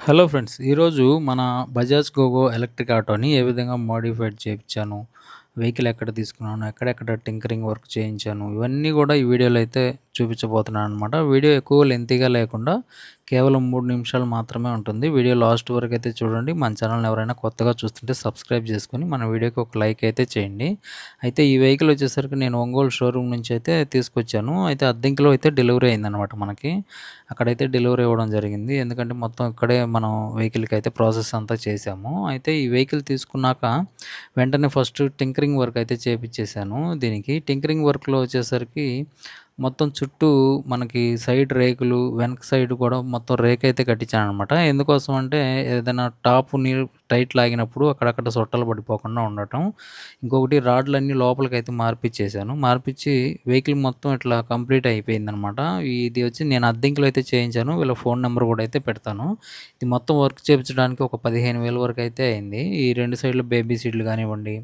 Hello friends. ఈరోజు మన Bajaj గోగో electric ఆటోని ఏ విధంగా మోడిఫైడ్ చేపిచ్చాను, వెహికల్ ఎక్కడ తీసుకున్నాను, ఎక్కడెక్కడ టింకరింగ్ వర్క్ చేయించాను, ఇవన్నీ కూడా ఈ వీడియోలో అయితే చూపించబోతున్నాననమాట. వీడియో ఎక్కువ లెంతీగా లేకుండా కేవలం 3 నిమిషాలు మాత్రమే ఉంటుంది. వీడియో లాస్ట్ వరకు అయితే చూడండి. మన ఛానల్‌ని ఎవరైనా కొత్తగా చూస్తుంటే సబ్స్క్రైబ్ చేసుకొని మన వీడియోకి ఒక లైక్ అయితే చేయండి. అయితే ఈ వెహికల్ వచ్చేసరికి నేను ఒంగోలు షోరూమ్ నుంచి అయితే తీసుకొచ్చాను. అయితే అద్దెంకిలో అయితే డెలివరీ అయిందనమాట మనకి. అక్కడైతే డెలివరీ ఇవ్వడం జరిగింది. ఎందుకంటే మొత్తం ఇక్కడే మనం వెహికల్‌కి అయితే ప్రాసెస్ అంతా చేశాము. అయితే ఈ వెహికల్ తీసుకున్నాక వెంటనే ఫస్ట్ టింకరింగ్ వర్క్ అయితే చేపిచ్చేసాను దీనికి. టింకరింగ్ వర్క్‌లో వచ్చేసరికి మొత్తం చుట్టూ మనకి సైడ్ రేకులు, వెనక సైడ్ కూడా మొత్తం రేకైతే కట్టించాననమాట. ఎందుకోసం అంటే ఏదైనా టాప్‌ని టైట్ లాగినప్పుడు అక్కడక్కడ సొట్టలు పడిపోకుండా ఉండటం. ఇంకొకటి రాడ్‌లన్నీ లోపలికైతే మార్పిచ్చేసాను. మార్పిచ్చి వెహికల్ మొత్తం ఇట్లా కంప్లీట్ అయిపోయిందనమాట. ఇది వచ్చి నేను అద్దెంకిలో అయితే చేయించాను. వీళ్ళ ఫోన్ నెంబర్ కూడా అయితే పెడతాను. ఇది మొత్తం వర్క్ చేపించడానికి ఒక 15,000 వరకు అయితే అయింది. ఈ 2 సైడ్‌లు బేబీ సీట్లు కానివ్వండి,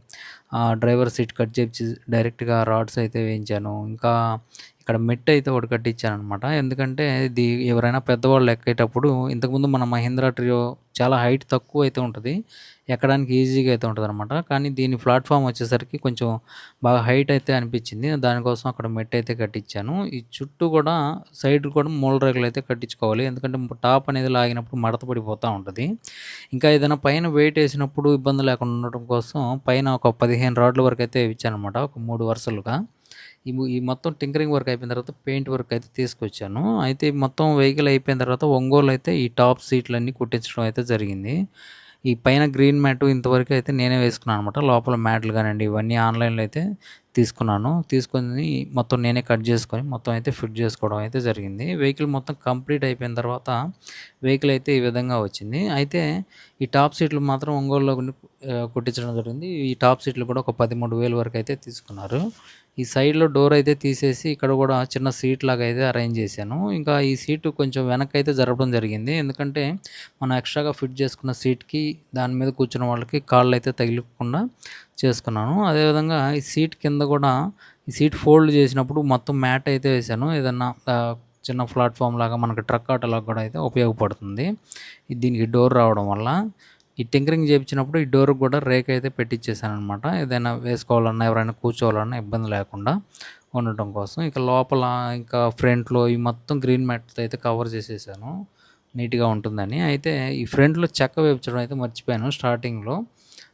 డ్రైవర్ సీట్ కట్ చేపించి డైరెక్ట్‌గా రాడ్స్ అయితే వేయించాను. ఇంకా ఇక్కడ మెట్టయితే ఒకటి కట్టించాననమాట. ఎందుకంటే ఇది ఎవరైనా పెద్దవాళ్ళు ఎక్కేటప్పుడు ఇంతకుముందు మన మహీంద్రా ట్రియో చాలా హైట్ తక్కువైతే ఉంటది. ఎక్కడానికి ఈజీగా అయితే ఉంటదనమాట. కానీ దీని ప్లాట్‌ఫామ్ వచ్చేసరికి కొంచెం బాగా హైట్ అయితే అనిపించింది. దానికోసం అక్కడ మెట్టయితే కట్టించాను. ఈ చుట్టూ కూడా సైడ్ కూడా మూల రేకులైతే కట్టించుకోవాలి. ఎందుకంటే టాప్ అనేది లాగినప్పుడు మడత పడిపోతా ఉంటది. ఇంకా ఏదైనా పైన వెయిట్ ఏసినప్పుడు ఇబ్బంది లేకుండా ఉండటం కోసం పైన ఒక 15 రాడ్ల వరకైతే ఇచ్చాననమాట. ఒక 3 వరుసలుగా. ఈ మొత్తం టింకరింగ్ వర్క్ అయిపోయిన తర్వాత పెయింట్ వర్క్ అయితే తీసుకొచ్చాను. అయితే మొత్తం వెహికల్ అయిపోయిన తర్వాత ఒంగోలు అయితే ఈ టాప్ సీట్లన్నీ కుట్టించడం అయితే జరిగింది. ఈ పైన గ్రీన్ మ్యాట్ ఇంతవరకు అయితే నేనే వేసుకున్నాను అనమాట. లోపల మ్యాట్లు కానివ్వండి ఇవన్నీ ఆన్‌లైన్‌లో అయితే తీసుకున్నాను. తీసుకొని మొత్తం నేనే కట్ చేసుకొని మొత్తం అయితే ఫిట్ చేసుకోవడం అయితే జరిగింది. వెహికల్ మొత్తం కంప్లీట్ అయిపోయిన తర్వాత వెహికల్ అయితే ఈ విధంగా వచ్చింది. అయితే ఈ టాప్ సీట్లు మాత్రం ఒంగోలులో కుట్టించడం జరిగింది. ఈ టాప్ సీట్లు కూడా ఒక 13,000 వరకు అయితే తీసుకున్నారు. ఈ సైడ్‌లో డోర్ అయితే తీసేసి ఇక్కడ కూడా చిన్న సీట్ లాగా అయితే అరేంజ్ చేశాను. ఇంకా ఈ సీటు కొంచెం వెనక్కైతే జరపడం జరిగింది. ఎందుకంటే మనం ఎక్స్ట్రాగా ఫిట్ చేసుకున్న సీట్‌కి దాని మీద కూర్చున్న వాళ్ళకి కాళ్ళైతే తగిలకుండా చేసుకున్నాను. అదేవిధంగా ఈ సీట్ కింద కూడా ఈ సీట్ ఫోల్డ్ చేసినప్పుడు మొత్తం మ్యాట్ అయితే వేశాను. ఏదన్నా చిన్న ప్లాట్‌ఫార్మ్ లాగా మనకి ట్రక్ ఆటోలాగా కూడా అయితే ఉపయోగపడుతుంది. దీనికి డోర్ రావడం వల్ల. ఈ టింకరింగ్ చేపించినప్పుడు ఈ డోర్‌కి కూడా రేకయితే పెట్టిచ్చేసాననమాట. ఏదైనా వేసుకోవాలన్నా, ఎవరైనా కూర్చోవాలన్నా ఇబ్బంది లేకుండా ఉండటం కోసం. ఇక లోపల ఇంకా ఫ్రంట్‌లో ఈ మొత్తం గ్రీన్ మ్యాట్‌తో అయితే కవర్ చేసేసాను. నీట్‌గా ఉంటుందని. అయితే ఈ ఫ్రంట్‌లో చెక్క వేపించడం అయితే మర్చిపోయాను స్టార్టింగ్‌లో.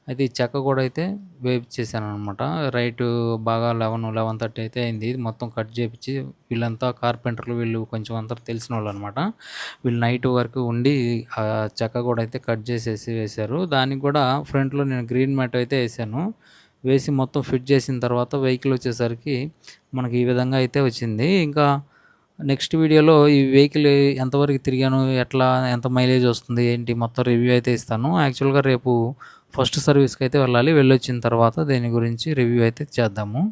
అయితే ఈ చెక్క కూడా అయితే వేపిచ్చేసాననమాట. రైటు బాగా 11:30 అయితే అయింది. ఇది మొత్తం కట్ చేపిచ్చి వీళ్ళంతా కార్పెంటర్లు వీళ్ళు కొంచెం అంతా తెలిసినోళ్ళనమాట. వీళ్ళు నైట్ వరకు ఉండి చెక్క కూడా అయితే కట్ చేసేసి వేశారు. దానికి కూడా ఫ్రంట్‌లో నేను గ్రీన్ మ్యాట్ అయితే ఏసాను. వేసి మొత్తం ఫిట్ చేసిన తర్వాత వెహికల్ వచ్చేసరికి మనకి ఈ విధంగా అయితే వచ్చింది. ఇంకా నెక్స్ట్ వీడియోలో ఈ వెహికల్ ఎంతవరకు తిరిగాను, ఎట్లా, ఎంత మైలేజ్ వస్తుంది, ఏంటి మొత్తం రివ్యూ అయితే ఇస్తాను. యాక్చువల్‌గా రేపు ఫస్ట్ సర్వీస్‌కైతే వెళ్ళాలి. వెళ్ళొచ్చిన తర్వాత దీని గురించి రివ్యూ అయితే చేద్దాము.